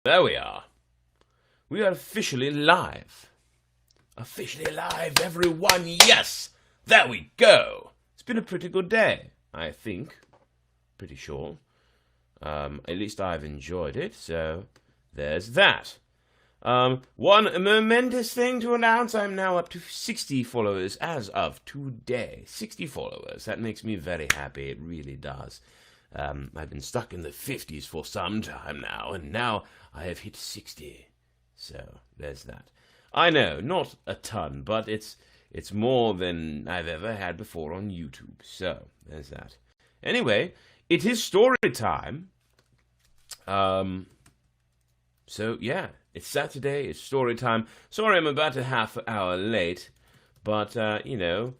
There we are. We are officially live. Officially live, everyone. Yes! There we go. It's been a pretty good day, I think. Pretty sure. At least I've enjoyed it, so there's that. One momentous thing to announce. I'm now up to 60 followers as of today. 60 followers. That makes me very happy. It really does. I've been stuck in the 50s for some time now, and now I have hit 60. So, there's that. I know, not a ton, but it's more than I've ever had before on YouTube. So, there's that. Anyway, it is story time. So, yeah, it's Saturday, it's story time. Sorry I'm about a half hour late, but, you know,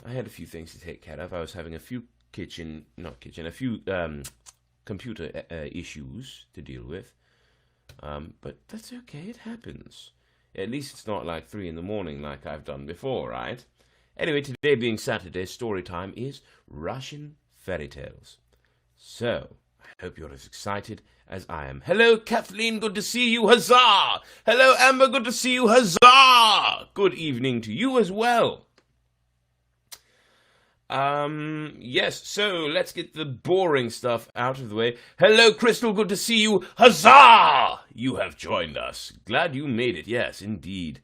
I had a few things to take care of. I was having a few computer issues to deal with. But that's okay, it happens. At least it's not like 3 in the morning like I've done before, right? Anyway, today being Saturday, story time is Russian fairy tales. So, I hope you're as excited as I am. Hello, Kathleen, good to see you, huzzah! Hello, Amber, good to see you, huzzah! Good evening to you as well. Yes, so let's get the boring stuff out of the way. Hello, Crystal, good to see you. Huzzah! You have joined us. Glad you made it. Yes, indeed.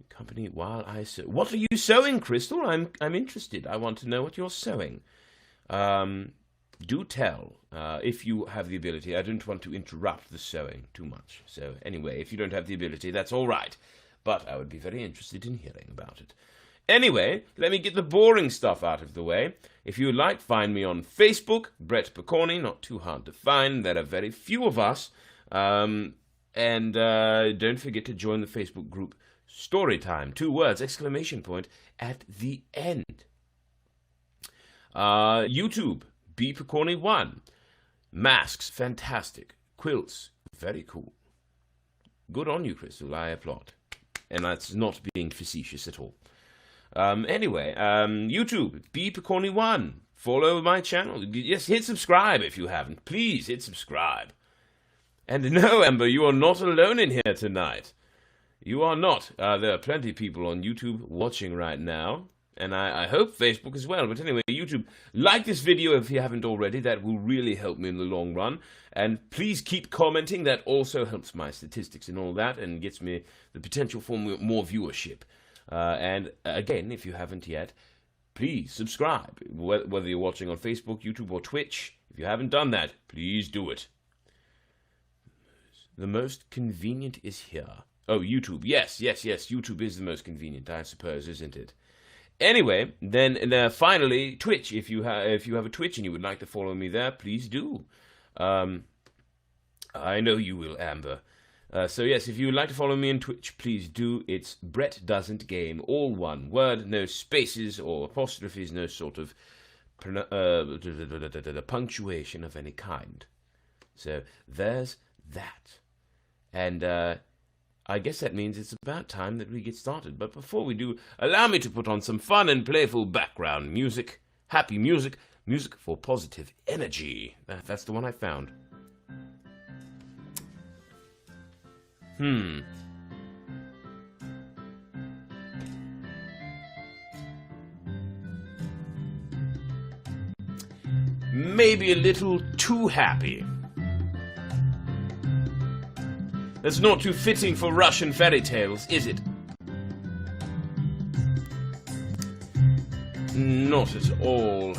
Company while I sew. What are you sewing, Crystal? I'm interested. I want to know what you're sewing. Do tell, if you have the ability. I don't want to interrupt the sewing too much. So, anyway, if you don't have the ability, that's all right. But I would be very interested in hearing about it. Anyway, let me get the boring stuff out of the way. If you would like, find me on Facebook, Brett Picorni, not too hard to find. There are very few of us. And don't forget to join the Facebook group Storytime, 2 words, exclamation point, at the end. YouTube, B Picorni 1. Masks, fantastic. Quilts, very cool. Good on you, Crystal, I applaud. And that's not being facetious at all. Anyway, YouTube, B Picorni 1. Follow my channel. Yes, hit subscribe if you haven't. Please hit subscribe. And no, Amber, you are not alone in here tonight. You are not. There are plenty of people on YouTube watching right now. And I hope Facebook as well. But anyway, YouTube, like this video if you haven't already. That will really help me in the long run. And please keep commenting. That also helps my statistics and all that. And gets me the potential for more viewership. And again, if you haven't yet, please subscribe, whether you're watching on Facebook, YouTube, or Twitch. If you haven't done that, please do it. The most convenient is here. Oh, YouTube. Yes, YouTube is the most convenient, I suppose, isn't it? Anyway, then finally, Twitch. If you have a Twitch and you would like to follow me there, please do. I know you will, Amber. So yes, if you would like to follow me on Twitch, please do. It's Brett Doesn't Game, all one word, no spaces or apostrophes, no sort of punctuation of any kind. So there's that. And I guess that means it's about time that we get started. But before we do, allow me to put on some fun and playful background music. Happy music. Music for positive energy. That's the one I found. Maybe a little too happy. That's not too fitting for Russian fairy tales, is it? Not at all.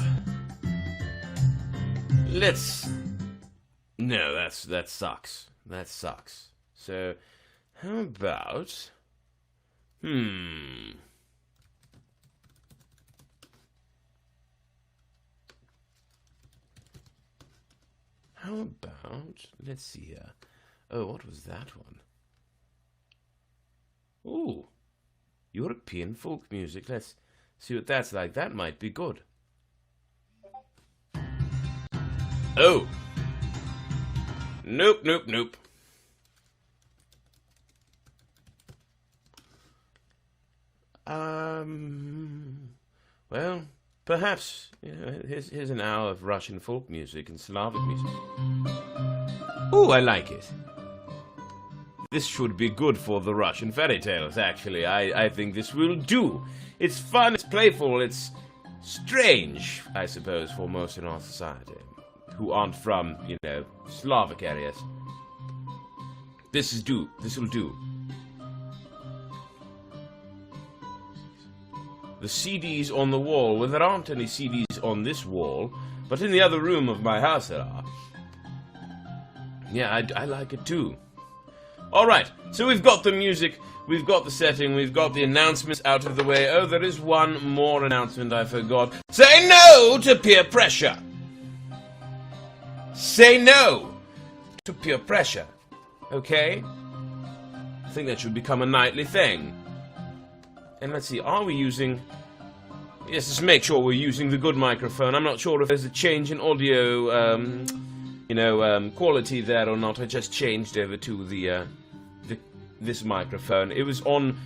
No, that sucks. That sucks. So, how about... How about... Let's see here. Oh, what was that one? Ooh. European folk music. Let's see what that's like. That might be good. Oh. Nope. Well, perhaps, here's an hour of Russian folk music and Slavic music. Ooh, I like it. this should be good for the Russian fairy tales, actually. I think this will do. It's fun, it's playful, it's strange, I suppose, for most in our society who aren't from, you know, Slavic areas. This will do. The CDs on the wall, well, there aren't any CDs on this wall, but in the other room of my house there are. Yeah, I like it too. Alright, so we've got the music, we've got the setting, we've got the announcements out of the way. Oh, there is one more announcement I forgot. Say no to peer pressure! Say no to peer pressure. Okay? I think that should become a nightly thing. And let's see, are we using... Yes, let's make sure we're using the good microphone. I'm not sure if there's a change in audio, quality there or not. I just changed over to this microphone. It was on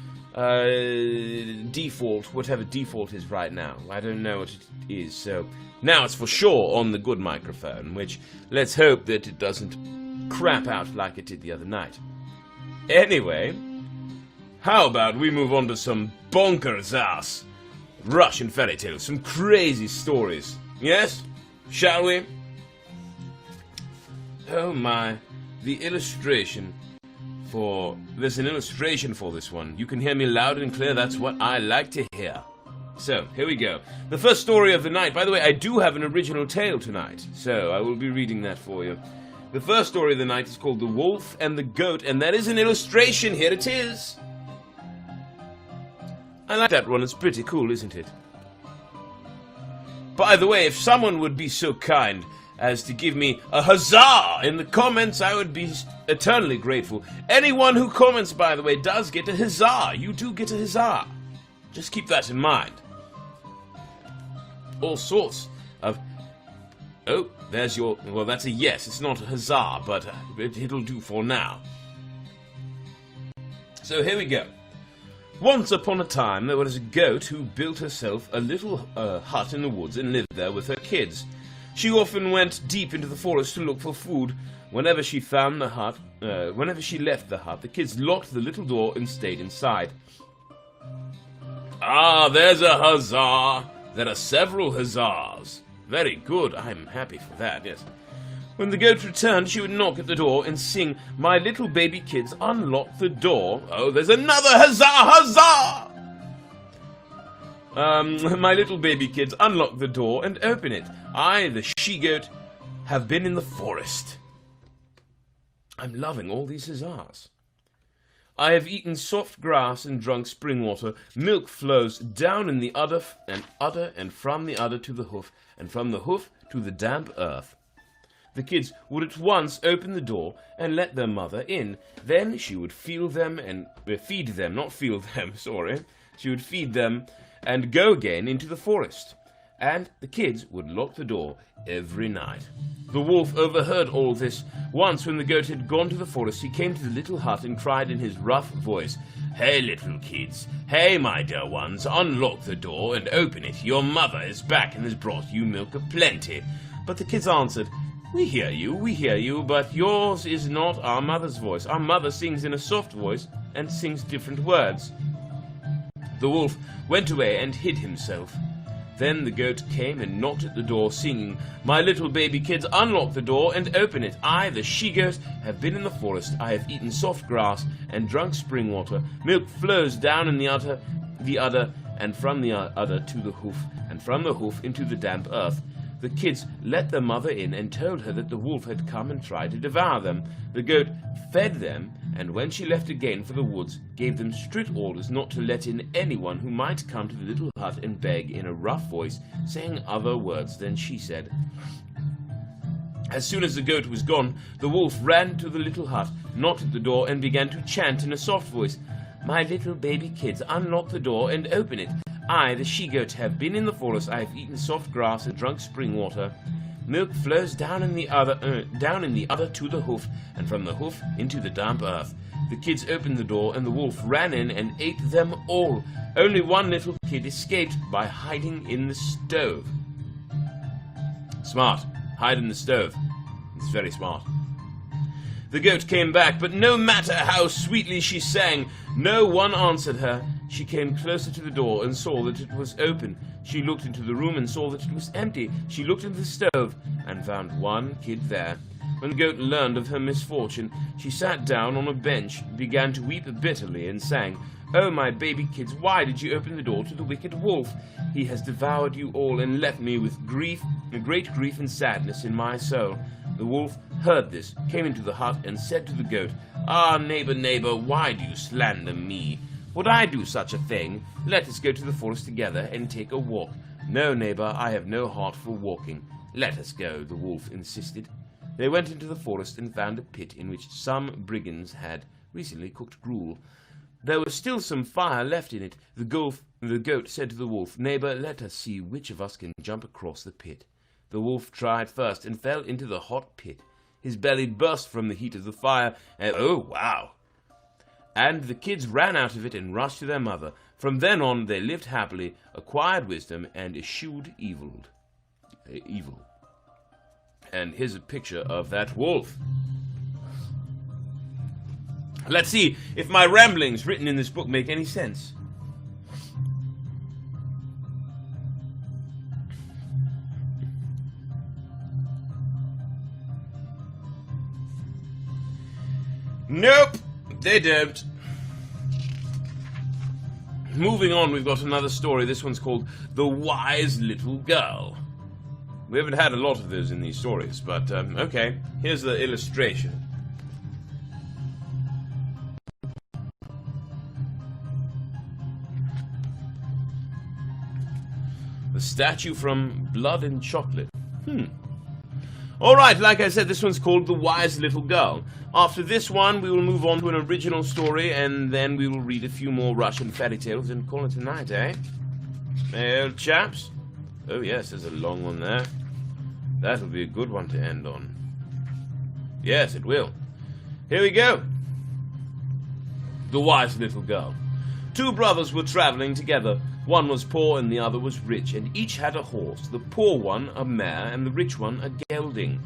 default, whatever default is right now. I don't know what it is, so now it's for sure on the good microphone, which let's hope that it doesn't crap out like it did the other night. Anyway, how about we move on to some bonkers ass Russian fairy tales, some crazy stories. Yes? Shall we? Oh my, the illustration for... There's an illustration for this one. You can hear me loud and clear, that's what I like to hear. So, here we go. The first story of the night. By the way, I do have an original tale tonight, so I will be reading that for you. The first story of the night is called The Wolf and the Goat, and that is an illustration. Here it is. I like that one, it's pretty cool, isn't it? By the way, if someone would be so kind as to give me a huzzah in the comments, I would be eternally grateful. Anyone who comments, by the way, does get a huzzah. You do get a huzzah. Just keep that in mind. All sorts of... Oh, there's your... Well, that's a yes. It's not a huzzah, but it'll do for now. So here we go. Once upon a time, there was a goat who built herself a little hut in the woods and lived there with her kids. She often went deep into the forest to look for food. Whenever she left the hut, the kids locked the little door and stayed inside. Ah, there's a huzzah! There are several huzzahs. Very good, I'm happy for that, yes. When the goat returned, she would knock at the door and sing, "My little baby kids, unlock the door." Oh, there's another huzzah, huzzah! My little baby kids, unlock the door and open it. I, the she-goat, have been in the forest. I'm loving all these huzzahs. I have eaten soft grass and drunk spring water. Milk flows down in the udder and from the udder to the hoof, and from the hoof to the damp earth. The kids would at once open the door and let their mother in. Then she would feed them and go again into the forest. And the kids would lock the door every night. The wolf overheard all this. Once when the goat had gone to the forest, he came to the little hut and cried in his rough voice, "Hey, little kids, hey, my dear ones, unlock the door and open it. Your mother is back and has brought you milk aplenty." But the kids answered, we hear you, but yours is not our mother's voice. Our mother sings in a soft voice and sings different words." The wolf went away and hid himself. Then the goat came and knocked at the door, singing, "My little baby kids, unlock the door and open it. I, the she-goat, have been in the forest. I have eaten soft grass and drunk spring water. Milk flows down in the udder, and from the udder to the hoof, and from the hoof into the damp earth." The kids let their mother in and told her that the wolf had come and tried to devour them. The goat fed them, and when she left again for the woods, gave them strict orders not to let in anyone who might come to the little hut and beg in a rough voice, saying other words than she said. As soon as the goat was gone, the wolf ran to the little hut, knocked at the door, and began to chant in a soft voice, "My little baby kids, unlock the door and open it. I, the she-goat, have been in the forest. I have eaten soft grass and drunk spring water. Milk flows down in the udder to the hoof, and from the hoof into the damp earth." The kids opened the door, and the wolf ran in and ate them all. Only one little kid escaped by hiding in the stove. Smart. Hide in the stove. It's very smart. The goat came back, but no matter how sweetly she sang, no one answered her. She came closer to the door and saw that it was open. She looked into the room and saw that it was empty. She looked into the stove and found one kid there. When the goat learned of her misfortune, she sat down on a bench, began to weep bitterly, and sang, "Oh, my baby kids, why did you open the door to the wicked wolf? He has devoured you all and left me with great grief and sadness in my soul." The wolf heard this, came into the hut, and said to the goat, "Ah, neighbor, neighbor, why do you slander me? Would I do such a thing? Let us go to the forest together and take a walk." "No, neighbor, I have no heart for walking." "Let us go," the wolf insisted. They went into the forest and found a pit in which some brigands had recently cooked gruel. There was still some fire left in it. The goat said to the wolf, "Neighbor, let us see which of us can jump across the pit." The wolf tried first and fell into the hot pit. His belly burst from the heat of the fire, and oh, wow! And the kids ran out of it and rushed to their mother. From then on, they lived happily, acquired wisdom, and eschewed evil. And here's a picture of that wolf. Let's see if my ramblings written in this book make any sense. Nope, they don't. Moving on, we've got another story. This one's called The Wise Little Girl. We haven't had a lot of those in these stories, but okay. Here's the illustration. The statue from Blood and Chocolate. Alright, like I said, this one's called The Wise Little Girl. After this one, we will move on to an original story, and then we will read a few more Russian fairy tales and call it a night, eh? Hey, old chaps? Oh yes, there's a long one there. That'll be a good one to end on. Yes, it will. Here we go. The Wise Little Girl. Two brothers were traveling together. One was poor and the other was rich, and each had a horse, the poor one a mare and the rich one a gelding.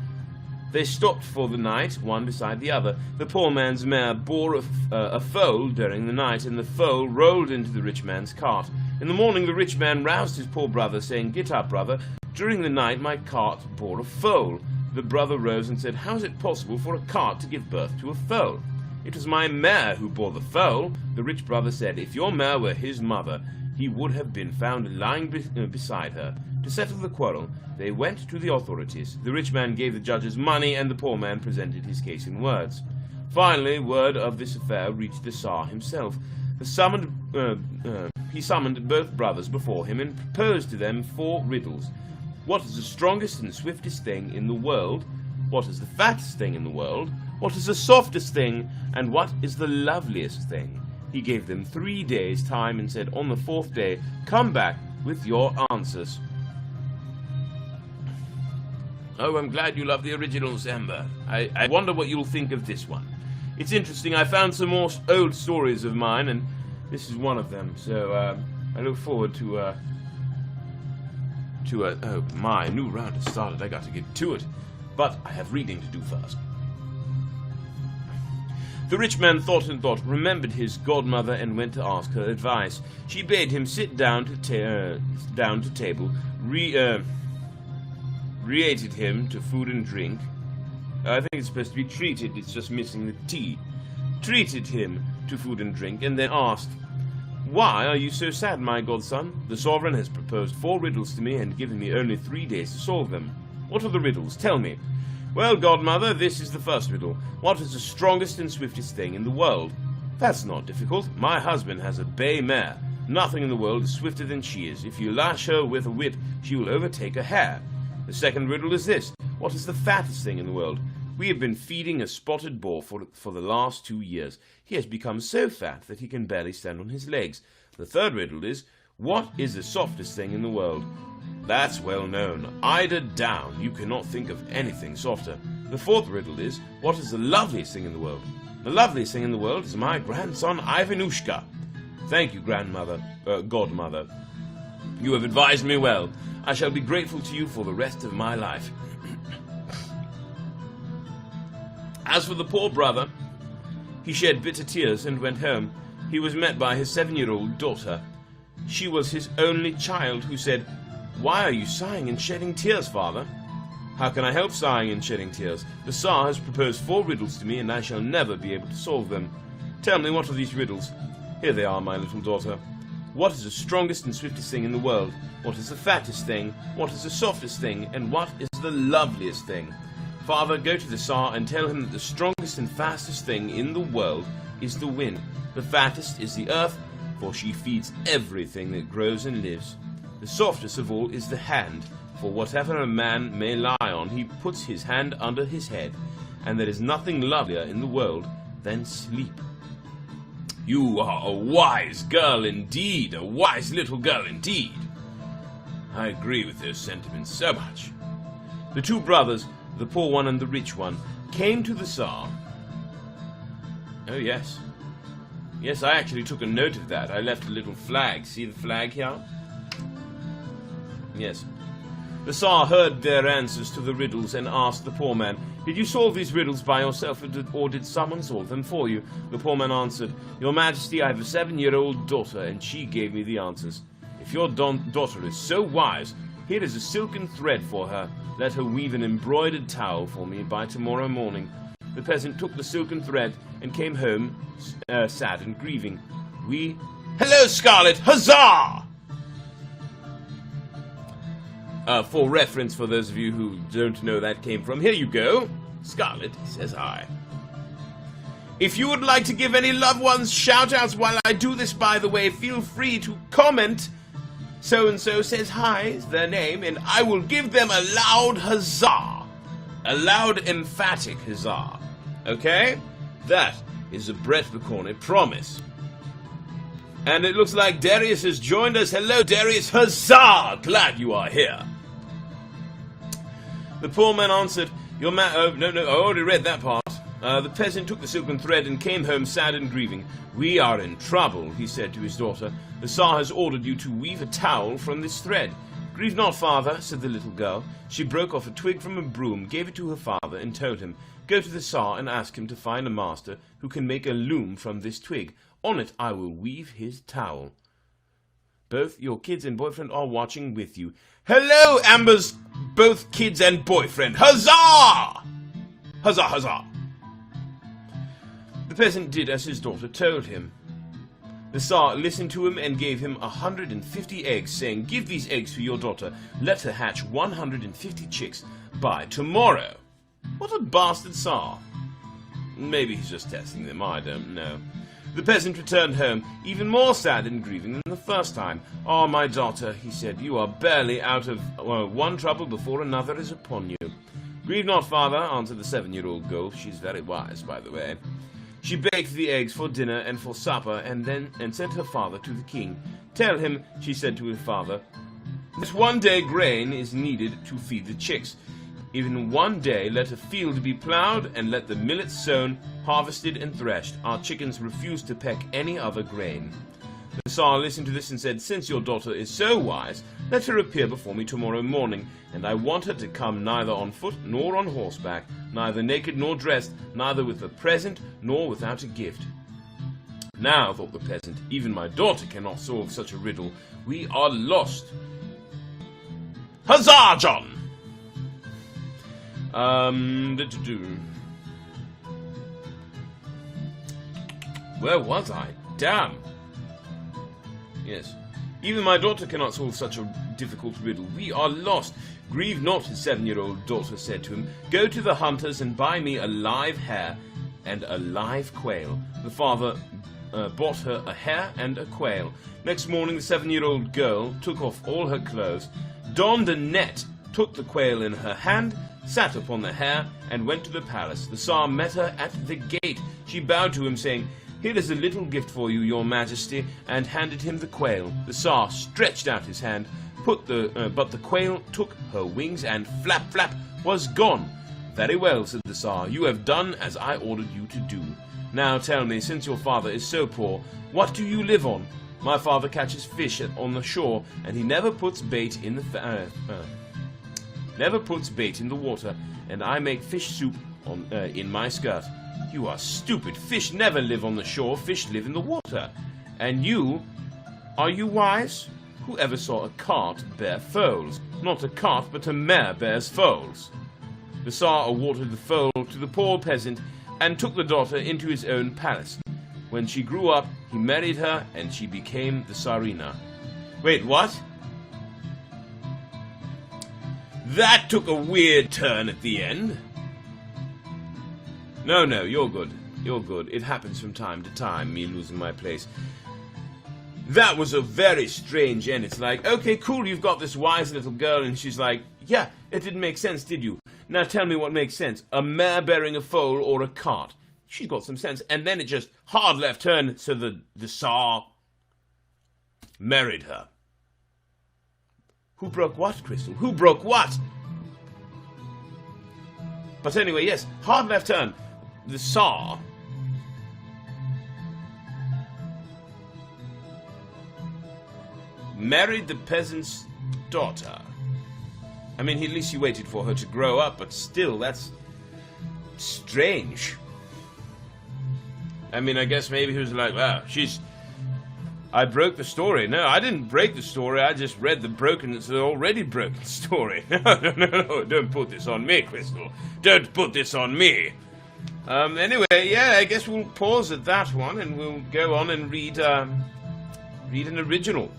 They stopped for the night, one beside the other. The poor man's mare bore a foal during the night, and the foal rolled into the rich man's cart. In the morning the rich man roused his poor brother, saying, "Get up, brother. During the night my cart bore a foal." The brother rose and said, "How is it possible for a cart to give birth to a foal?" "It was my mare who bore the foal." The rich brother said, "If your mare were his mother, he would have been found lying beside her." To settle the quarrel, they went to the authorities. The rich man gave the judges money, and the poor man presented his case in words. Finally, word of this affair reached the Tsar himself. He summoned both brothers before him and proposed to them 4 riddles. What is the strongest and swiftest thing in the world? What is the fattest thing in the world? What is the softest thing? And what is the loveliest thing? He gave them 3 days' time and said, "On the 4th day, come back with your answers." Oh, I'm glad you love the originals, Amber. I wonder what you'll think of this one. It's interesting. I found some more old stories of mine, and this is one of them. So I look forward to oh, my new round has started. I got to get to it. But I have reading to do first. The rich man thought and thought, remembered his godmother, and went to ask her advice. She bade him sit down to table, rated him to food and drink. I think it's supposed to be treated, it's just missing the T. Treated him to food and drink, and then asked, "Why are you so sad, my godson? The sovereign has proposed 4 riddles to me and given me only 3 days to solve them. What are the riddles? Tell me." "Well, godmother, this is the first riddle. What is the strongest and swiftest thing in the world?" "That's not difficult. My husband has a bay mare. Nothing in the world is swifter than she is. If you lash her with a whip, she will overtake a hare." "The second riddle is this. What is the fattest thing in the world?" "We have been feeding a spotted boar for the last 2 years. He has become so fat that he can barely stand on his legs." "The third riddle is, what is the softest thing in the world?" "That's well known. Eider down. You cannot think of anything softer." "The fourth riddle is, what is the loveliest thing in the world?" "The loveliest thing in the world is my grandson Ivanushka." "Thank you, godmother. You have advised me well. I shall be grateful to you for the rest of my life." As for the poor brother, he shed bitter tears and went home. He was met by his 7-year-old daughter. She was his only child, who said, "Why are you sighing and shedding tears, father?" "How can I help sighing and shedding tears? The Tsar has proposed 4 riddles to me, and I shall never be able to solve them. Tell me, what are these riddles?" "Here they are, my little daughter. What is the strongest and swiftest thing in the world? What is the fattest thing? What is the softest thing? And what is the loveliest thing?" "Father, go to the Tsar and tell him that the strongest and fastest thing in the world is the wind. The fattest is the earth, for she feeds everything that grows and lives. The softest of all is the hand, for whatever a man may lie on, he puts his hand under his head, and there is nothing lovelier in the world than sleep." "You are a wise girl indeed, a wise little girl indeed." "I agree with those sentiments so much." The 2 brothers, the poor one and the rich one, came to the Tsar. Oh, yes. Yes, I actually took a note of that. I left a little flag. See the flag here? Yes. The Tsar heard their answers to the riddles and asked the poor man, "Did you solve these riddles by yourself, or did someone solve them for you?" The poor man answered, "Your Majesty, I have a 7-year-old daughter, and she gave me the answers. If your daughter is so wise, here is a silken thread for her. Let her weave an embroidered towel for me by tomorrow morning." The peasant took the silken thread and came home sad and grieving. "Hello, Scarlet! Huzzah!" For reference, for those of you who don't know that came from, here you go. "Scarlet says hi." If you would like to give any loved ones shout-outs while I do this, by the way, feel free to comment "So-and-so says hi" is their name, and I will give them a loud huzzah. A loud, emphatic huzzah. Okay? That is a Brett McCorney promise. And it looks like Darius has joined us. Hello, Darius. Huzzah! Glad you are here. The poor man answered, "No, I already read that part." The peasant took the silken thread and came home sad and grieving. "We are in trouble," he said to his daughter. "The Tsar has ordered you to weave a towel from this thread." "Grieve not, father," said the little girl. She broke off a twig from a broom, gave it to her father, and told him, "Go to the Tsar and ask him to find a master who can make a loom from this twig. On it I will weave his towel. Both your kids and boyfriend are watching with you." Hello, Amber's both kids and boyfriend. Huzzah! Huzzah, huzzah! The peasant did as his daughter told him. The Tsar listened to him and gave him 150 eggs, saying, "Give these eggs to your daughter. Let her hatch 150 chicks by tomorrow." What a bastard Tsar. Maybe he's just testing them, I don't know. The peasant returned home, even more sad and grieving than the first time. "Ah, my daughter," he said, "you are barely out of one trouble before another is upon you." "Grieve not, father," answered the 7-year-old girl. She's very wise, by the way. She baked the eggs for dinner and for supper, and sent her father to the king. "Tell him," she said to her father, "that one day grain is needed to feed the chicks. Even one day let a field be plowed, and let the millet sown, harvested, and threshed. Our chickens refuse to peck any other grain." The Tsar listened to this and said, "Since your daughter is so wise, let her appear before me tomorrow morning, and I want her to come neither on foot nor on horseback, neither naked nor dressed, neither with a present nor without a gift." "Now," thought the peasant, "even my daughter cannot solve such a riddle. We are lost." Huzzah, John! Where was I? Damn. Yes. "Even my daughter cannot solve such a difficult riddle. We are lost." "Grieve not," his 7-year-old daughter said to him. "Go to the hunters and buy me a live hare and a live quail." The father bought her a hare and a quail. Next morning the 7-year-old girl took off all her clothes, donned a net, took the quail in her hand, sat upon the hare, and went to the palace. The Tsar met her at the gate. She bowed to him, saying, "Here is a little gift for you, your majesty," and handed him the quail. The Tsar stretched out his hand, but the quail took her wings, and flap, flap, was gone. "Very well," said the Tsar, "you have done as I ordered you to do. Now tell me, since your father is so poor, what do you live on?" "My father catches fish on the shore, and he never puts bait in the water, and I make fish soup in my skirt. You are stupid. Fish never live on the shore. Fish live in the water. And you, are you wise? Who ever saw a cart bear foals? Not a cart, but a mare bears foals. The Tsar awarded the foal to the poor peasant and took the daughter into his own palace. When she grew up, he married her and she became the Tsarina. Wait, what? That took a weird turn at the end. No, you're good. You're good. It happens from time to time, me losing my place. That was a very strange end. It's like, okay, cool, you've got this wise little girl, and she's like, yeah, it didn't make sense, did you? Now tell me what makes sense. A mare bearing a foal or a cart? She's got some sense. And then it just hard left turn, so the Tsar married her. Who broke what, Crystal? Who broke what? But anyway, yes, hard left turn. The Tsar married the peasant's daughter. I mean, at least he waited for her to grow up, but still, that's strange. I mean, I guess maybe he was like, wow, I broke the story. No, I didn't break the story. I just read the already broken story. No, don't put this on me, Crystal. Don't put this on me. Anyway, yeah, I guess we'll pause at that one, and we'll go on and read an original.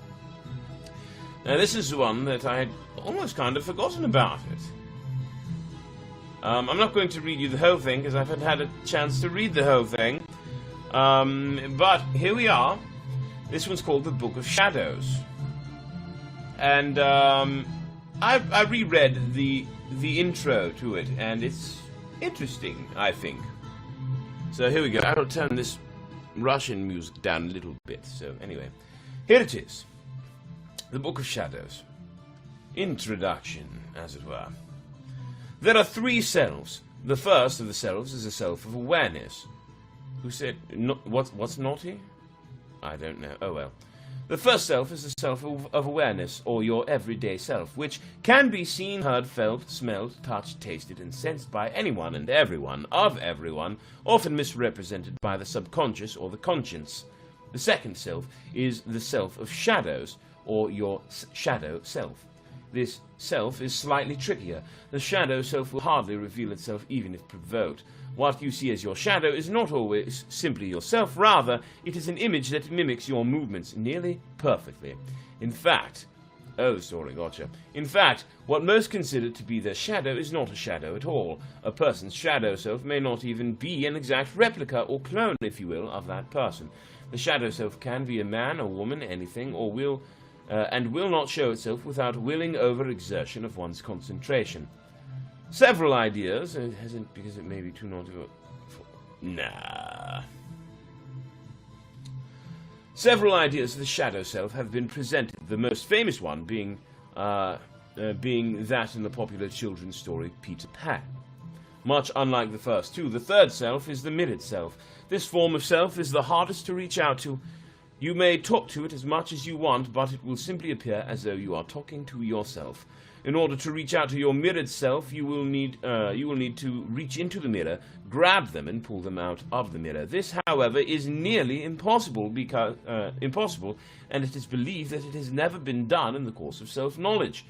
Now, this is one that I had almost kind of forgotten about it. I'm not going to read you the whole thing, because I haven't had a chance to read the whole thing. But here we are. This one's called The Book of Shadows. And I reread the intro to it, and it's interesting, I think. So here we go. I'll turn this Russian music down a little bit. So anyway, here it is. The Book of Shadows. Introduction, as it were. There are 3 selves. The first of the selves is a self of awareness. Who said, what's naughty? I don't know. Oh well. The first self is the self of awareness, or your everyday self, which can be seen, heard, felt, smelled, touched, tasted, and sensed by anyone and everyone, of everyone, often misrepresented by the subconscious or the conscience. The second self is the self of shadows, or your shadow self. This self is slightly trickier. The shadow self will hardly reveal itself even if provoked. What you see as your shadow is not always simply yourself, rather, it is an image that mimics your movements nearly perfectly. In fact, In fact, what most consider to be their shadow is not a shadow at all. A person's shadow self may not even be an exact replica or clone, if you will, of that person. The shadow self can be a man, a woman, anything, or will not show itself without willing overexertion of one's concentration. Several ideas, because it may be too naughty Several ideas of the shadow self have been presented, the most famous one being that in the popular children's story Peter Pan. Much unlike the first two, the third self is the mirrored self. This form of self is the hardest to reach out to. You may talk to it as much as you want, but it will simply appear as though you are talking to yourself. In order to reach out to your mirrored self, you will need to reach into the mirror, grab them, and pull them out of the mirror. This, however, is nearly impossible, and it is believed that it has never been done in the course of self-knowledge.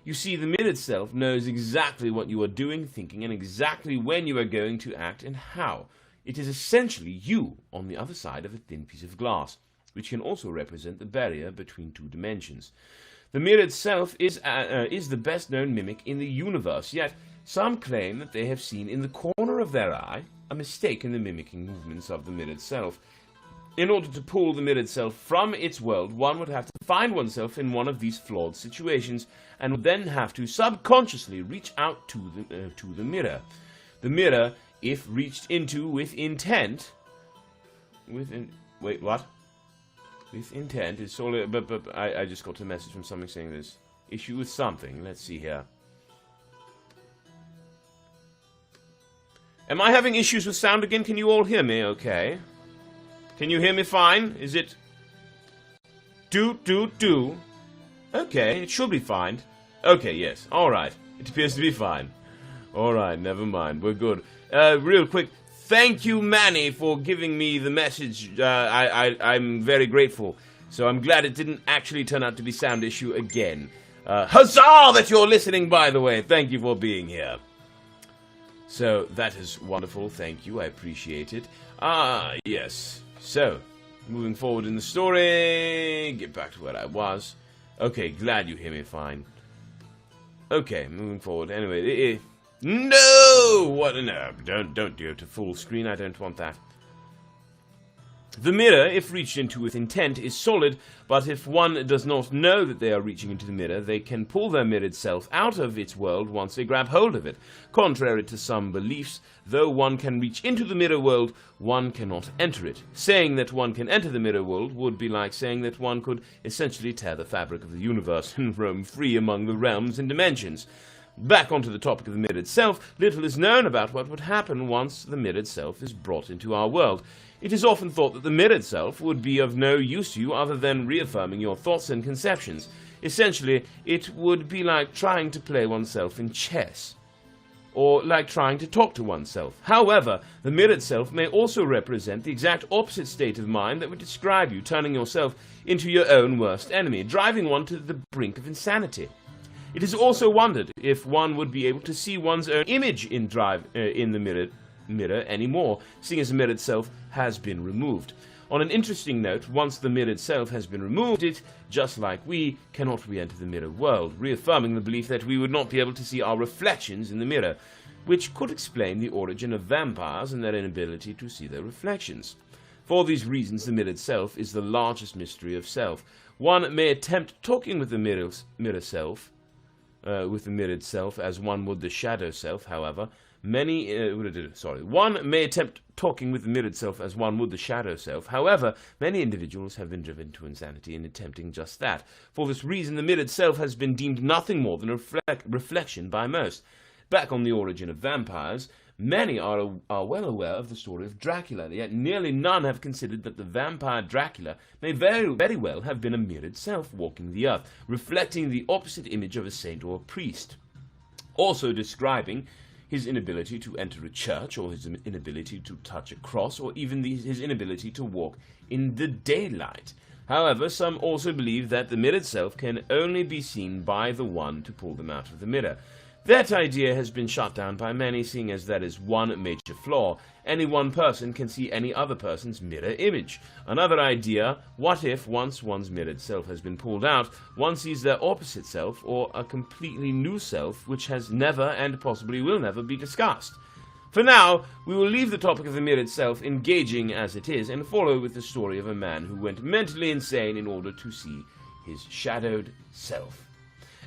You see, the mirrored self knows exactly what you are doing, thinking, and exactly when you are going to act and how. It is essentially you on the other side of a thin piece of glass, which can also represent the barrier between two dimensions. The mirrored self is the best-known mimic in the universe, yet some claim that they have seen in the corner of their eye a mistake in the mimicking movements of the mirrored self. In order to pull the mirrored self from its world, one would have to find oneself in one of these flawed situations, and would then have to subconsciously reach out to the mirror. The mirror, if reached into with intent... Wait, what? With intent is solely, but I just got a message from something saying there's issue with something. Let's see here. Am I having issues with sound again? Can you all hear me okay? Can you hear me fine? Is it... Do. Okay, it should be fine. Okay, yes. Alright. It appears to be fine. Alright, never mind. We're good. Real quick, thank you, Manny, for giving me the message. I'm very grateful. So I'm glad it didn't actually turn out to be sound issue again. Huzzah that you're listening, by the way. Thank you for being here. So, that is wonderful. Thank you. I appreciate it. Yes. So, moving forward in the story. Get back to where I was. Okay, glad you hear me fine. Okay, moving forward. Anyway, no! What? No, don't do it to full screen. I don't want that. The mirror, if reached into with intent, is solid, but if one does not know that they are reaching into the mirror, they can pull their mirrored self out of its world once they grab hold of it. Contrary to some beliefs, though one can reach into the mirror world, one cannot enter it. Saying that one can enter the mirror world would be like saying that one could essentially tear the fabric of the universe and roam free among the realms and dimensions. Back onto the topic of the mirrored self, little is known about what would happen once the mirrored self is brought into our world. It is often thought that the mirrored self would be of no use to you other than reaffirming your thoughts and conceptions. Essentially, it would be like trying to play oneself in chess, or like trying to talk to oneself. However, the mirrored self may also represent the exact opposite state of mind that would describe you turning yourself into your own worst enemy, driving one to the brink of insanity. It is also wondered if one would be able to see one's own image in the mirror anymore, seeing as the mirrored self has been removed. On an interesting note, once the mirrored self has been removed, it, just like we, cannot re-enter the mirror world, reaffirming the belief that we would not be able to see our reflections in the mirror, which could explain the origin of vampires and their inability to see their reflections. For these reasons, the mirrored self is the largest mystery of self. One may attempt talking with the mirrored self as one would the shadow self, however. One may attempt talking with the mirrored self as one would the shadow self. However, many individuals have been driven to insanity in attempting just that. For this reason, the mirrored self has been deemed nothing more than a reflection by most. Back on the origin of vampires, many are well aware of the story of Dracula, yet nearly none have considered that the vampire Dracula may very well have been a mirrored self walking the earth, reflecting the opposite image of a saint or a priest. Also describing his inability to enter a church, or his inability to touch a cross, or even his inability to walk in the daylight. However, some also believe that the mirrored self can only be seen by the one to pull them out of the mirror. That idea has been shut down by many, seeing as that is one major flaw. Any one person can see any other person's mirror image. Another idea, what if once one's mirrored self has been pulled out, one sees their opposite self, or a completely new self, which has never and possibly will never be discussed. For now, we will leave the topic of the mirrored self engaging as it is, and follow with the story of a man who went mentally insane in order to see his shadowed self.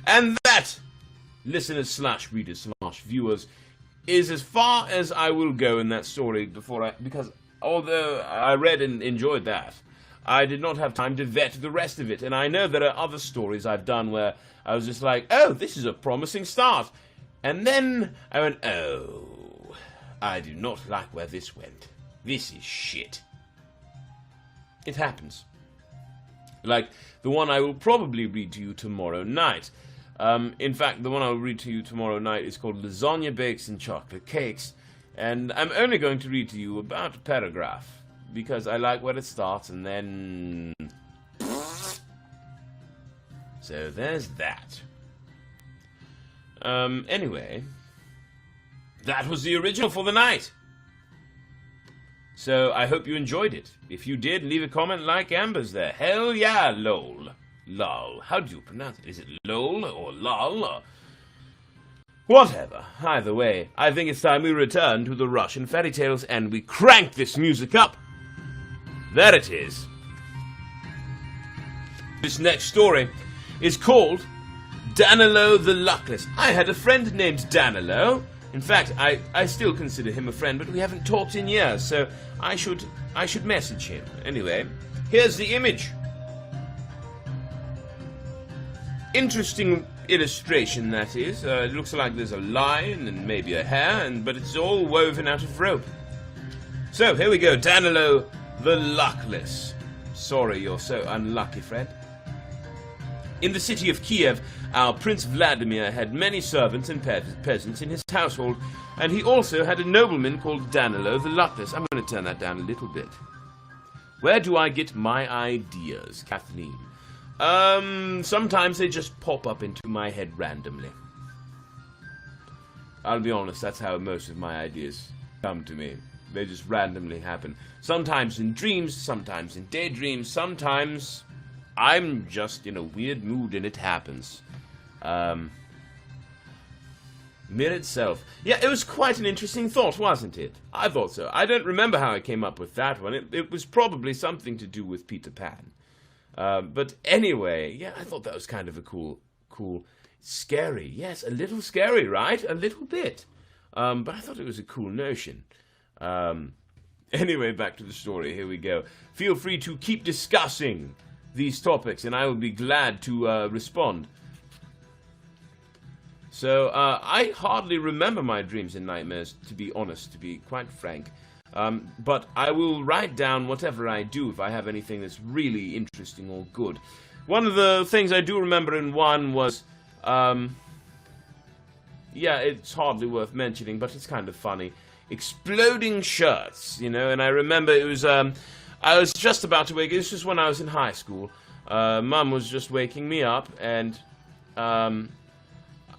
And that, listeners / readers / viewers, is as far as I will go in that story because although I read and enjoyed that, I did not have time to vet the rest of it. And I know there are other stories I've done where I was just like, oh, this is a promising start. And then I went, oh, I do not like where this went. This is shit. It happens. Like the one I will probably read to you tomorrow night. In fact, the one I'll read to you tomorrow night is called Lasagna Bakes and Chocolate Cakes, and I'm only going to read to you about a paragraph, because I like where it starts, and then... So there's that. Anyway, that was the original for the night. So I hope you enjoyed it. If you did, leave a comment like Amber's there. Hell yeah, lol. Lol. How do you pronounce it? Is it lol or lol? Or... Whatever. Either way, I think it's time we return to the Russian fairy tales and we crank this music up. There it is. This next story is called Danilo the Luckless. I had a friend named Danilo. In fact, I still consider him a friend, but we haven't talked in years, so I should message him. Anyway, here's the image. Interesting illustration, that is. It looks like there's a lion and maybe a hare, but it's all woven out of rope. So, here we go. Danilo the Luckless. Sorry you're so unlucky, Fred. In the city of Kiev, our Prince Vladimir had many servants and peasants in his household, and he also had a nobleman called Danilo the Luckless. I'm going to turn that down a little bit. Where do I get my ideas, Kathleen? Sometimes they just pop up into my head randomly. I'll be honest, that's how most of my ideas come to me. They just randomly happen. Sometimes in dreams, sometimes in daydreams, sometimes I'm just in a weird mood and it happens. Mirrored self. Yeah, it was quite an interesting thought, wasn't it? I thought so. I don't remember how I came up with that one. It was probably something to do with Peter Pan. But anyway, yeah, I thought that was kind of a cool, scary. Yes, a little scary, right? A little bit. But I thought it was a cool notion. Anyway, back to the story. Here we go. Feel free to keep discussing these topics, and I will be glad to respond. So, I hardly remember my dreams and nightmares, to be honest, to be quite frank. But I will write down whatever I do if I have anything that's really interesting or good. One of the things I do remember in one was, yeah, it's hardly worth mentioning, but it's kind of funny. Exploding shirts, and I remember it was, I was just about to wake, this was when I was in high school. Mum was just waking me up, and,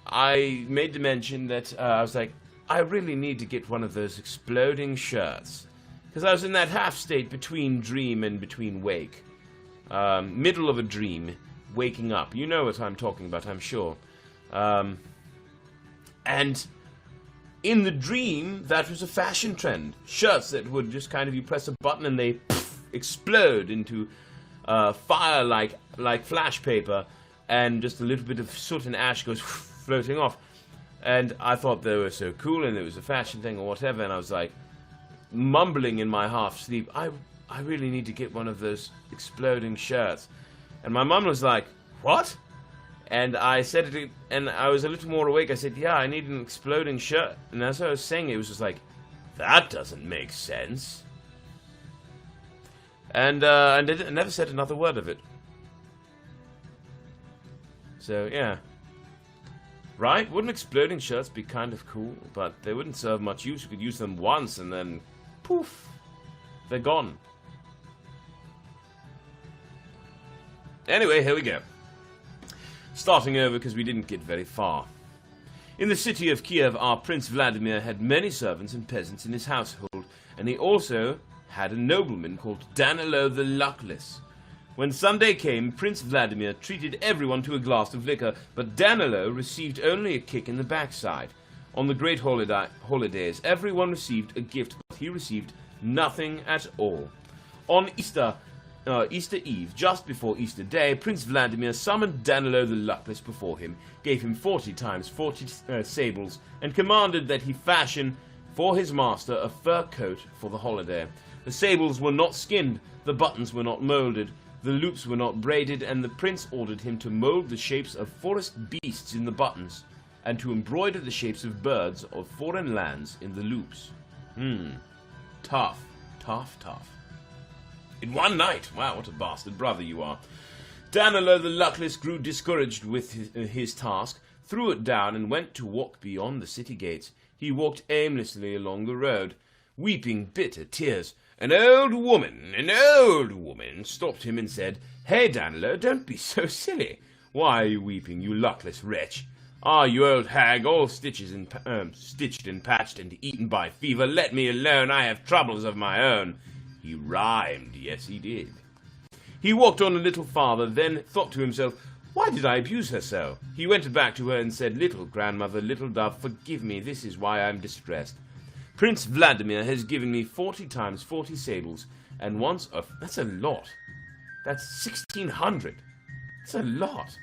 I made the mention that, I was like, I really need to get one of those exploding shirts. Because I was in that half state between dream and between wake. Middle of a dream, waking up. You know what I'm talking about, I'm sure. And in the dream, that was a fashion trend. Shirts that would just kind of, you press a button and they explode into fire like flash paper. And just a little bit of soot and ash goes floating off. And I thought they were so cool, and it was a fashion thing or whatever, and I was like, mumbling in my half-sleep, I really need to get one of those exploding shirts. And my mum was like, what? And I said it, and I was a little more awake, I said, yeah, I need an exploding shirt. And as I was saying it was just like, that doesn't make sense. And I never said another word of it. So, yeah. Right? Wouldn't exploding shirts be kind of cool? But they wouldn't serve much use. You could use them once and then, poof, they're gone. Anyway, here we go. Starting over because we didn't get very far. In the city of Kiev, our Prince Vladimir had many servants and peasants in his household, and he also had a nobleman called Danilo the Luckless. When Sunday came, Prince Vladimir treated everyone to a glass of liquor, but Danilo received only a kick in the backside. On the great holidays, everyone received a gift, but he received nothing at all. On Easter Eve, just before Easter Day, Prince Vladimir summoned Danilo the Luckless before him, gave him 40 times 40 sables, and commanded that he fashion for his master a fur coat for the holiday. The sables were not skinned, the buttons were not molded, the loops were not braided, and the prince ordered him to mold the shapes of forest beasts in the buttons, and to embroider the shapes of birds of foreign lands in the loops. Tough. In one night, wow, what a bastard brother you are. Danilo the Luckless grew discouraged with his task, threw it down, and went to walk beyond the city gates. He walked aimlessly along the road, weeping bitter tears. An old woman stopped him and said, "Hey, Danilo, don't be so silly. Why are you weeping, you luckless wretch? Ah, you old hag, all stitched and patched and eaten by fever. Let me alone, I have troubles of my own." He rhymed, yes he did. He walked on a little farther, then thought to himself, "Why did I abuse her so?" He went back to her and said, "Little grandmother, little dove, forgive me, this is why I am distressed. Prince Vladimir has given me 40 times 40 sables, and once that's a lot. That's 1,600. That's a lot.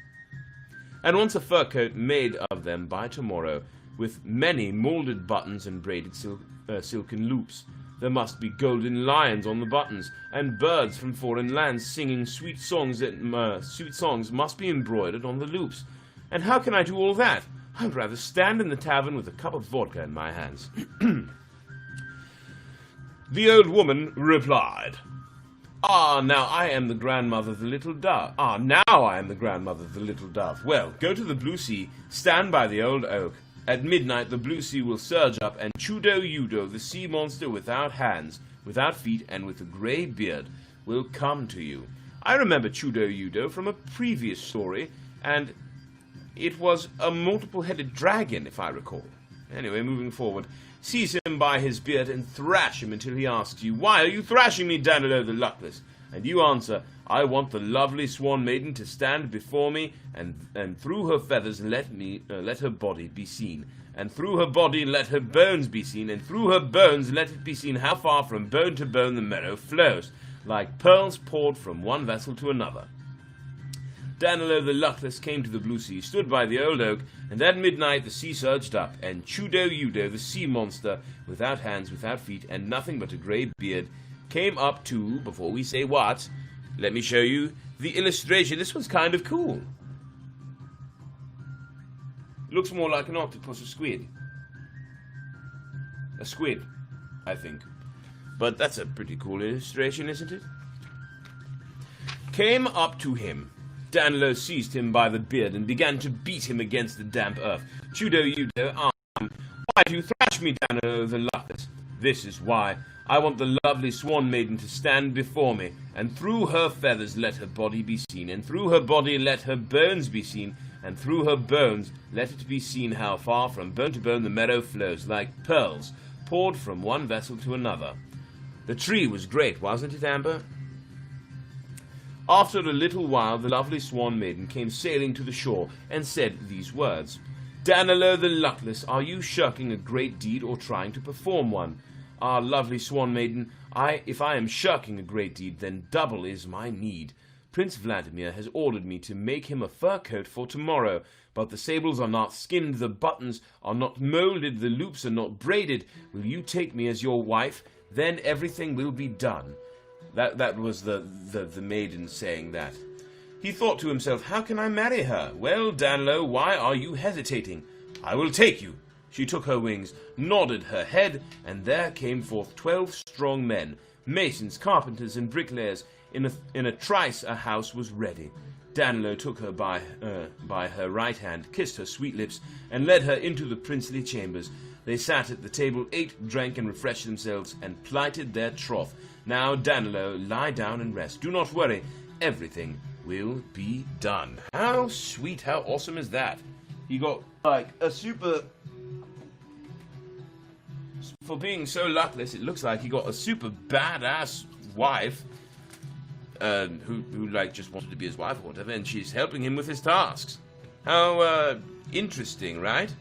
And wants a fur coat made of them by tomorrow, with many molded buttons and braided silken loops. There must be golden lions on the buttons, and birds from foreign lands singing sweet songs must be embroidered on the loops. And how can I do all that? I'd rather stand in the tavern with a cup of vodka in my hands." The old woman replied, Ah, now I am the grandmother of the little dove. Ah, now I am the grandmother of the little dove. Well, go to the blue sea, stand by the old oak. At midnight the blue sea will surge up, and Chudo-Yudo, the sea monster without hands, without feet, and with a grey beard, will come to you. I remember Chudo-Yudo from a previous story, and it was a multiple-headed dragon, if I recall. Anyway, moving forward. Seize him by his beard and thrash him until he asks you, "Why are you thrashing me, Danilo the Luckless?" And you answer, "I want the lovely Swan Maiden to stand before me, and through her feathers let her body be seen. And through her body let her bones be seen, and through her bones let it be seen how far from bone to bone the meadow flows, like pearls poured from one vessel to another." Danilo the Luckless came to the blue sea, stood by the old oak, and at midnight the sea surged up, and Chudo-Yudo, the sea monster, without hands, without feet, and nothing but a grey beard, came up to, before we say what, let me show you the illustration. This one's kind of cool. Looks more like an octopus or squid. A squid, I think. But that's a pretty cool illustration, isn't it? Came up to him. Danilo seized him by the beard and began to beat him against the damp earth. Chudo-Yudo asked him, "Why do you thrash me, Danilo the Luckless?" "This is why. I want the lovely Swan Maiden to stand before me, and through her feathers let her body be seen, and through her body let her bones be seen, and through her bones let it be seen how far from bone to bone the meadow flows, like pearls poured from one vessel to another." The tree was great, wasn't it, Amber? After a little while, the lovely Swan Maiden came sailing to the shore, and said these words, "Danilo the Luckless, are you shirking a great deed, or trying to perform one?" "Ah, lovely Swan Maiden, if I am shirking a great deed, then double is my need. Prince Vladimir has ordered me to make him a fur coat for tomorrow, but the sables are not skinned, the buttons are not molded, the loops are not braided. Will you take me as your wife? Then everything will be done." That was the maiden saying that. He thought to himself, "How can I marry her? Well, Danilo, why are you hesitating? I will take you." She took her wings, nodded her head, and there came forth 12 strong men, masons, carpenters, and bricklayers. In a trice a house was ready. Danilo took her by her right hand, kissed her sweet lips, and led her into the princely chambers. They sat at the table, ate, drank, and refreshed themselves, and plighted their troth. "Now, Danilo, lie down and rest. Do not worry. Everything will be done." How sweet, how awesome is that? He got, like, a super... For being so luckless, it looks like he got a super badass wife, who like, just wanted to be his wife or whatever, and she's helping him with his tasks. How, interesting, right?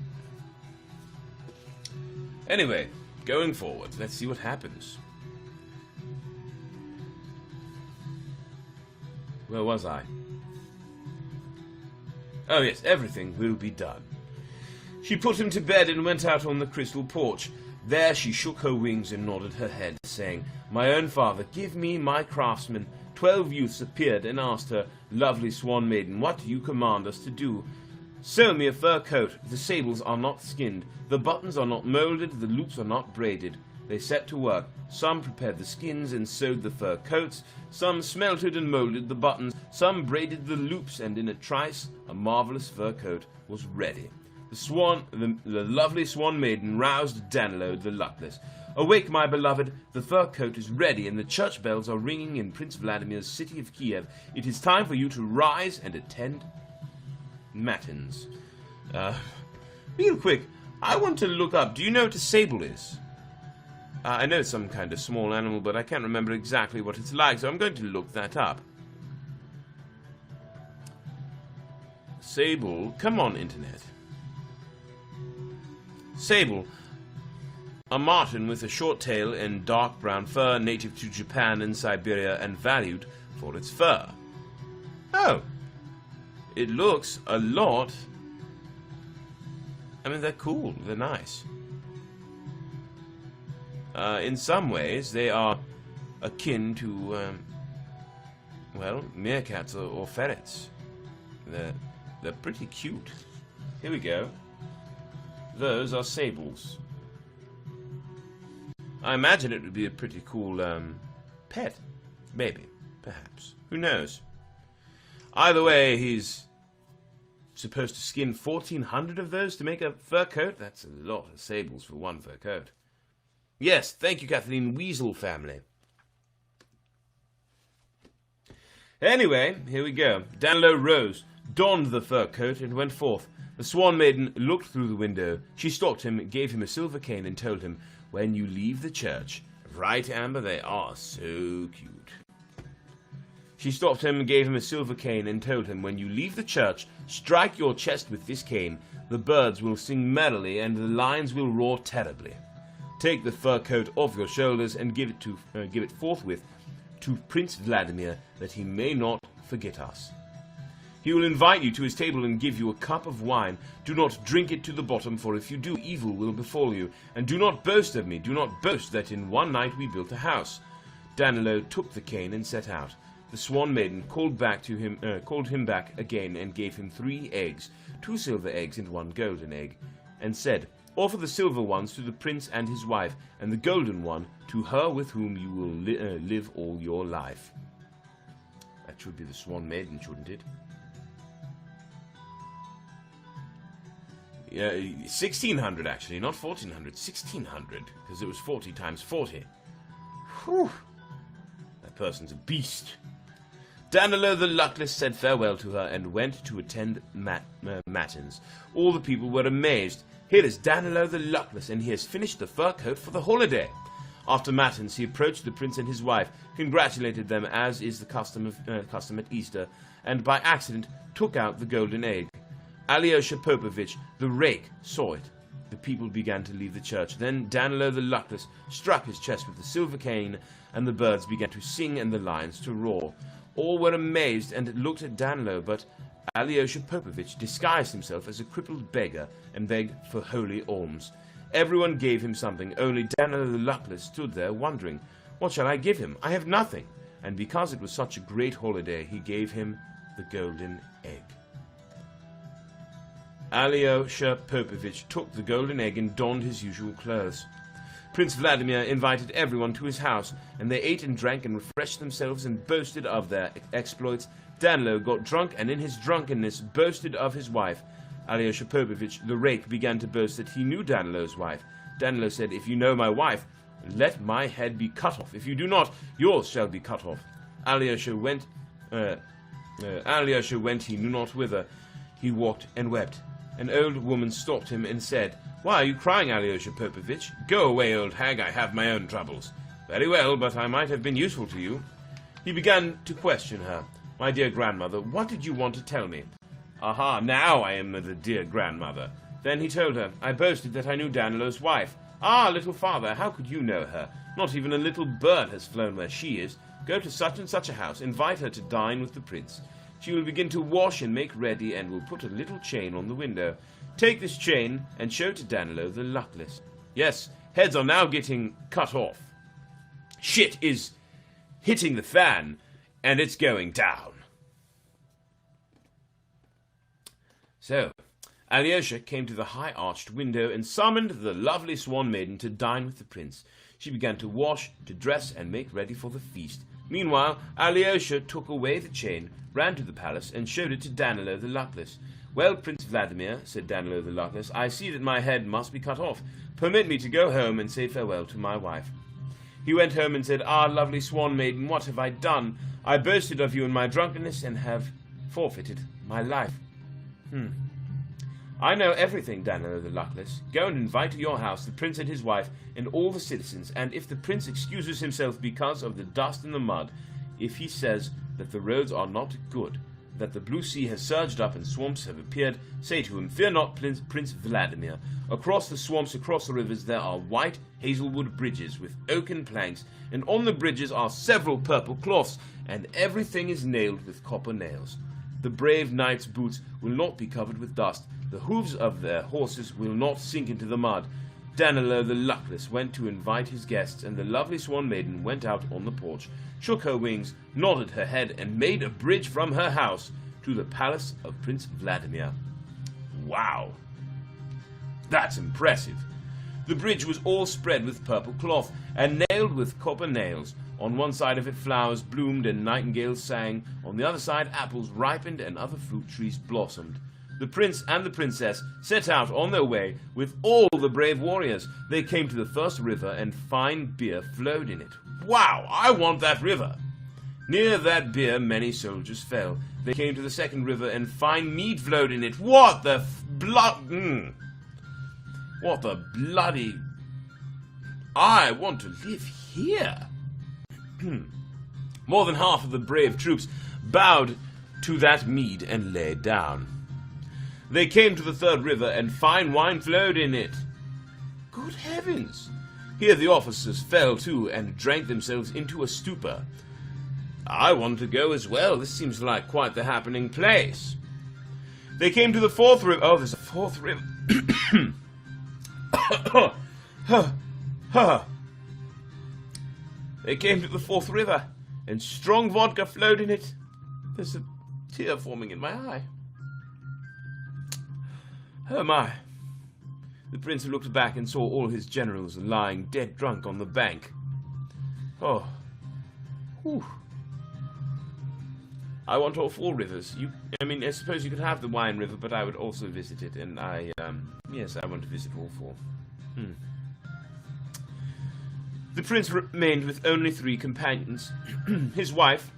Anyway, going forward, let's see what happens. Where was I? Oh yes, everything will be done. She put him to bed and went out on the crystal porch. There she shook her wings and nodded her head, saying, "My own father, give me my craftsmen." 12 youths appeared and asked her, "Lovely Swan Maiden, what do you command us to do?" "Sew me a fur coat. The sables are not skinned, the buttons are not molded, the loops are not braided." They set to work. Some prepared the skins and sewed the fur coats, some smelted and molded the buttons, some braided the loops, and in a trice a marvelous fur coat was ready. The lovely Swan Maiden roused Danilo the Luckless. "Awake, my beloved, the fur coat is ready, and the church bells are ringing in Prince Vladimir's city of Kiev. It is time for you to rise and attend matins." Real quick, I want to look up, do you know what a sable is? I know it's some kind of small animal, but I can't remember exactly what it's like, so I'm going to look that up. Sable, come on, internet. Sable, a marten with a short tail and dark brown fur, native to Japan and Siberia, and valued for its fur. Oh, it looks a lot... I mean, they're cool, they're nice. In some ways, they are akin to, well, meerkats or ferrets. They're pretty cute. Here we go. Those are sables. I imagine it would be a pretty cool, pet. Maybe. Perhaps. Who knows? Either way, he's supposed to skin 1,400 of those to make a fur coat. That's a lot of sables for one fur coat. Yes, thank you, Kathleen. Weasel family. Anyway, here we go. Danilo rose, donned the fur coat, and went forth. The Swan Maiden looked through the window. She stopped him, gave him a silver cane, and told him, "When you leave the church..." Right, Amber? They are so cute. She stopped him and gave him a silver cane and told him, "When you leave the church, strike your chest with this cane. The birds will sing merrily and the lions will roar terribly. Take the fur coat off your shoulders and give it forthwith to Prince Vladimir, that he may not forget us. He will invite you to his table and give you a cup of wine. Do not drink it to the bottom, for if you do, evil will befall you. And do not boast of me. Do not boast that in one night we built a house." Danilo took the cane and set out. The Swan Maiden called him back again and gave him 3 eggs, 2 silver eggs and 1 golden egg, and said, "Offer the silver ones to the prince and his wife, and the golden one to her with whom you will live all your life." That should be the Swan Maiden, shouldn't it? Yeah, 1,600 actually, not 1,400, 1,600, because it was 40 times 40. Whew. That person's a beast. Danilo the Luckless said farewell to her and went to attend matins. All the people were amazed. Here is Danilo the Luckless, and he has finished the fur coat for the holiday. After matins, he approached the prince and his wife, congratulated them as is the custom at Easter, and by accident took out the golden egg. Alyosha Popovich, the rake, saw it. The people began to leave the church. Then Danilo the Luckless struck his chest with the silver cane, and the birds began to sing and the lions to roar. All were amazed and looked at Danilo, but Alyosha Popovich disguised himself as a crippled beggar and begged for holy alms. Everyone gave him something, only Danilo the Luckless stood there wondering, "What shall I give him? I have nothing." And because it was such a great holiday, he gave him the golden egg. Alyosha Popovich took the golden egg and donned his usual clothes. Prince Vladimir invited everyone to his house, and they ate and drank and refreshed themselves and boasted of their exploits. Danilo got drunk and in his drunkenness boasted of his wife. Alyosha Popovich, the rake, began to boast that he knew Danilo's wife. Danilo said, "If you know my wife, let my head be cut off. If you do not, yours shall be cut off." Alyosha went, he knew not whither. He walked and wept. An old woman stopped him and said, "Why are you crying, Alyosha Popovich? Go away, old hag, I have my own troubles." "Very well, but I might have been useful to you." He began to question her. "My dear grandmother, what did you want to tell me?" "Aha, now I am the dear grandmother." Then he told her, "I boasted that I knew Danilo's wife." "Ah, little father, how could you know her? Not even a little bird has flown where she is. Go to such and such a house, invite her to dine with the prince. She will begin to wash and make ready, and will put a little chain on the window. Take this chain and show it to Danilo the Luckless. Yes, heads are now getting cut off. Shit is hitting the fan, and it's going down." So, Alyosha came to the high-arched window and summoned the lovely Swan Maiden to dine with the prince. She began to wash, to dress, and make ready for the feast. Meanwhile, Alyosha took away the chain, ran to the palace, and showed it to Danilo the Luckless. "Well, Prince Vladimir," said Danilo the Luckless, "I see that my head must be cut off. Permit me to go home and say farewell to my wife." He went home and said, "Ah, lovely Swan Maiden, what have I done? I boasted of you in my drunkenness and have forfeited my life." "I know everything, Danilo the Luckless. Go and invite to your house the prince and his wife and all the citizens, and if the prince excuses himself because of the dust and the mud, if he says that the roads are not good, that the blue sea has surged up and swamps have appeared, say to him, 'Fear not, Prince Vladimir. Across the swamps, across the rivers, there are white hazelwood bridges with oaken planks, and on the bridges are several purple cloths, and everything is nailed with copper nails. The brave knights' boots will not be covered with dust. The hooves of their horses will not sink into the mud.'" Danilo the Luckless went to invite his guests, and the lovely Swan Maiden went out on the porch, shook her wings, nodded her head, and made a bridge from her house to the palace of Prince Vladimir. Wow! That's impressive. The bridge was all spread with purple cloth, and nailed with copper nails. On one side of it flowers bloomed and nightingales sang. On the other side apples ripened and other fruit trees blossomed. The prince and the princess set out on their way with all the brave warriors. They came to the first river, and fine beer flowed in it. Wow, I want that river! Near that beer many soldiers fell. They came to the second river, and fine mead flowed in it. What the What the bloody... I want to live here! More than half of the brave troops bowed to that mead and lay down. They came to the third river, and fine wine flowed in it. Good heavens! Here the officers fell to and drank themselves into a stupor. I want to go as well. This seems like quite the happening place. They came to the fourth river. Oh, there's a fourth river. They came to the fourth river, and strong vodka flowed in it. There's a tear forming in my eye. Oh my. The prince looked back and saw all his generals lying dead drunk on the bank. Oh. Whew. I want all four rivers. I suppose you could have the wine river, but I would also visit it, and yes, I want to visit all four. The prince remained with only 3 companions. His wife,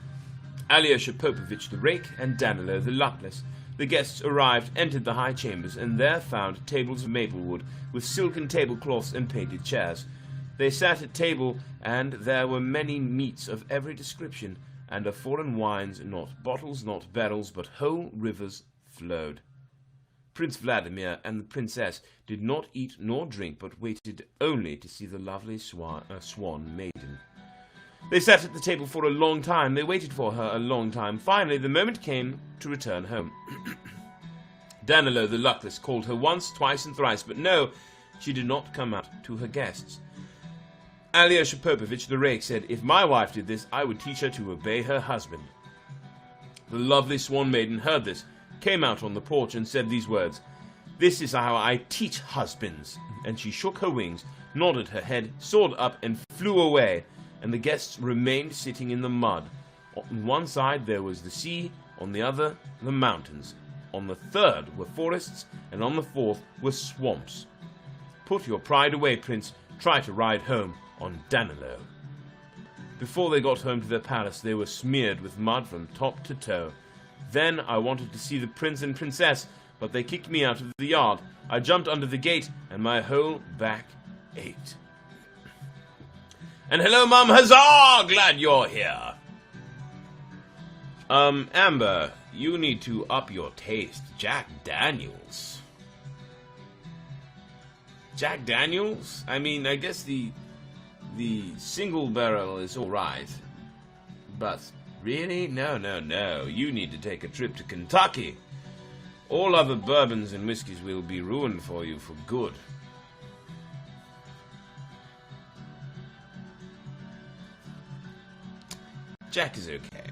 Alyosha Popovich the Rake, and Danilo the Luckless. The guests arrived, entered the high chambers, and there found tables of maple wood, with silken tablecloths and painted chairs. They sat at table, and there were many meats of every description, and of foreign wines, not bottles, not barrels, but whole rivers flowed. Prince Vladimir and the princess did not eat nor drink, but waited only to see the lovely swan maiden. They sat at the table for a long time. They waited for her a long time. Finally, the moment came to return home. Danilo the Luckless called her once, twice, and thrice, but no, she did not come out to her guests. Alyosha Popovich the Rake said, if my wife did this, I would teach her to obey her husband. The lovely swan maiden heard this, came out on the porch, and said these words, this is how I teach husbands. And she shook her wings, nodded her head, soared up, and flew away, and the guests remained sitting in the mud. On one side there was the sea, on the other the mountains. On the third were forests, and on the fourth were swamps. Put your pride away, prince. Try to ride home on Danilo. Before they got home to their palace, they were smeared with mud from top to toe. Then I wanted to see the prince and princess, but they kicked me out of the yard. I jumped under the gate, and my whole back ached. And hello, Mum, huzzah! Glad you're here. Amber, you need to up your taste. Jack Daniels. Jack Daniels? I mean, I guess the single barrel is alright. But really? No. You need to take a trip to Kentucky. All other bourbons and whiskeys will be ruined for you for good. Jack is okay.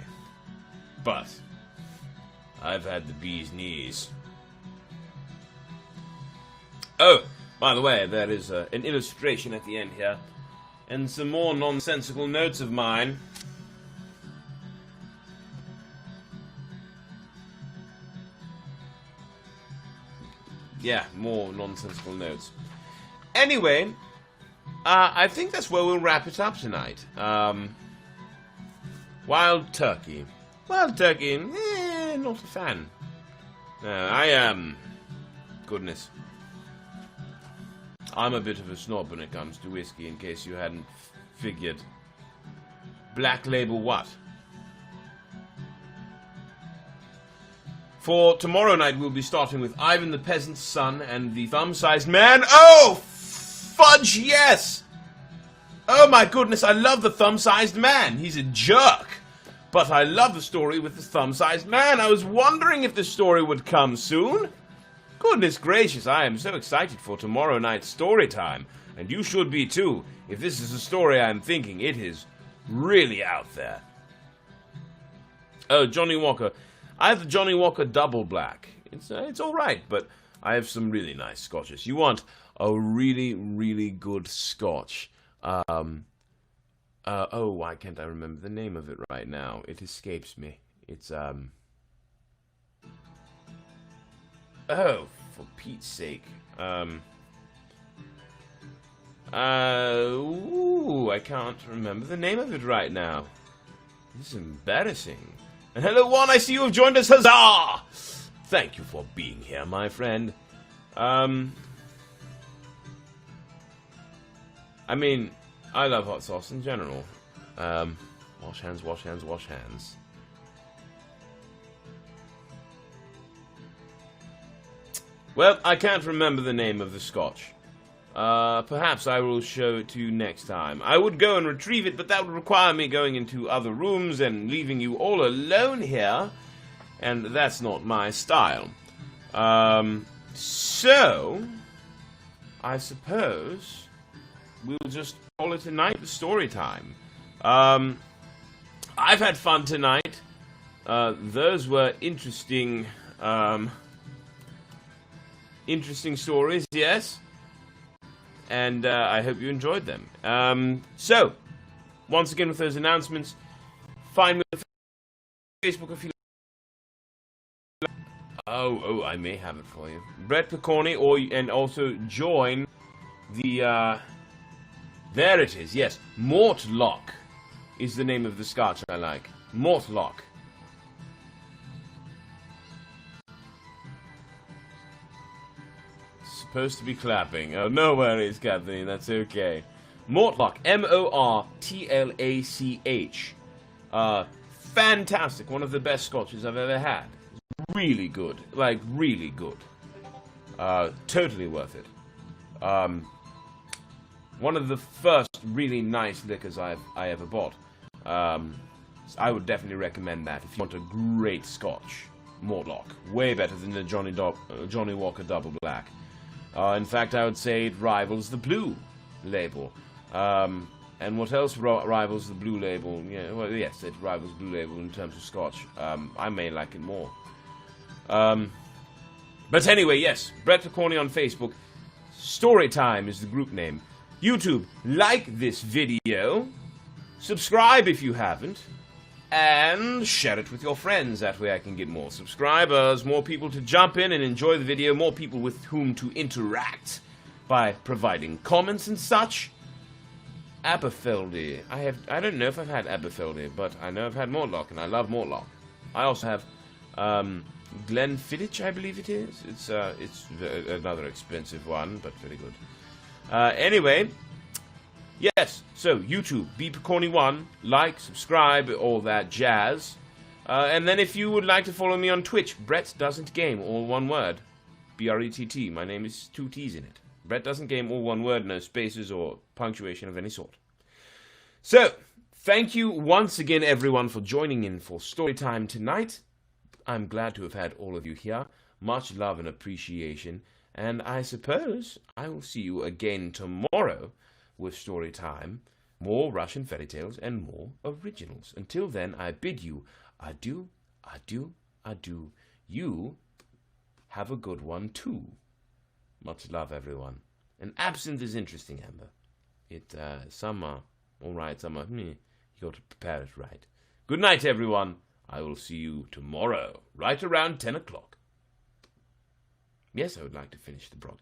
But I've had the bee's knees. Oh, by the way, there is an illustration at the end here, and some more nonsensical notes of mine. Yeah, more nonsensical notes. Anyway, I think that's where we'll wrap it up tonight. Wild Turkey. Wild Turkey, not a fan. I am. Goodness. I'm a bit of a snob when it comes to whiskey, in case you hadn't figured. Black Label what? For tomorrow night, we'll be starting with Ivan the Peasant's Son and the Thumb-Sized Man. Oh, fudge, yes! Oh my goodness, I love the Thumb-Sized Man. He's a jerk. But I love the story with the Thumb-Sized Man. I was wondering if the story would come soon. Goodness gracious, I am so excited for tomorrow night's story time. And you should be too. If this is a story I'm thinking, it is really out there. Oh, Johnny Walker. I have the Johnny Walker Double Black. It's alright, but I have some really nice scotches. You want a really, really good scotch. Oh, why can't I remember the name of it right now? It escapes me. It's, oh, for Pete's sake. Ooh, I can't remember the name of it right now. This is embarrassing. And hello, Juan, I see you have joined us. Huzzah! Thank you for being here, my friend. I mean, I love hot sauce in general. Wash hands, wash hands, wash hands. Well, I can't remember the name of the scotch. Perhaps I will show it to you next time. I would go and retrieve it, but that would require me going into other rooms and leaving you all alone here. And that's not my style. So, I suppose we'll just call it a night with story time. I've had fun tonight. Those were interesting, interesting stories, yes. And I hope you enjoyed them. So, once again with those announcements, find me on Facebook if you like. Oh, I may have it for you. Brett Picorni, and also join the, there it is, yes. Mortlock is the name of the scotch I like. Mortlock. Supposed to be clapping. Oh, no worries, Kathleen, that's okay. Mortlock, M-O-R-T-L-A-C-H. Fantastic, one of the best scotches I've ever had. Really good, like really good. Totally worth it. One of the first really nice liquors I ever bought. I would definitely recommend that if you want a great scotch. Mortlock, way better than the Johnny Walker Double Black. In fact, I would say it rivals the Blue Label. And what else rivals the Blue Label? Yeah, well, yes, it rivals Blue Label in terms of scotch. I may like it more. But anyway, yes, Brett Picorni on Facebook. Storytime is the group name. YouTube, like this video. Subscribe if you haven't. And share it with your friends. That way I can get more subscribers, more people to jump in and enjoy the video, more people with whom to interact by providing comments and such. Aberfeldy. I don't know if I've had Aberfeldy, but I know I've had Mortlock, and I love Mortlock. I also have Glenfiddich, I believe it is. It's another expensive one, but very good. Anyway, yes, so YouTube, BPicorni1, like, subscribe, all that jazz. And then if you would like to follow me on Twitch, Brett Doesn't Game, all one word. B-R-E-T-T, my name is 2 T's in it. Brett Doesn't Game, all one word, no spaces or punctuation of any sort. So, thank you once again, everyone, for joining in for Storytime tonight. I'm glad to have had all of you here. Much love and appreciation. And I suppose I will see you again tomorrow with Storytime, more Russian fairy tales, and more originals. Until then, I bid you adieu, adieu, adieu. You have a good one, too. Much love, everyone. And absinthe is interesting, Amber. Some are all right, some are, you got to prepare it right. Good night, everyone. I will see you tomorrow, right around 10 o'clock. Yes, I would like to finish the broadcast.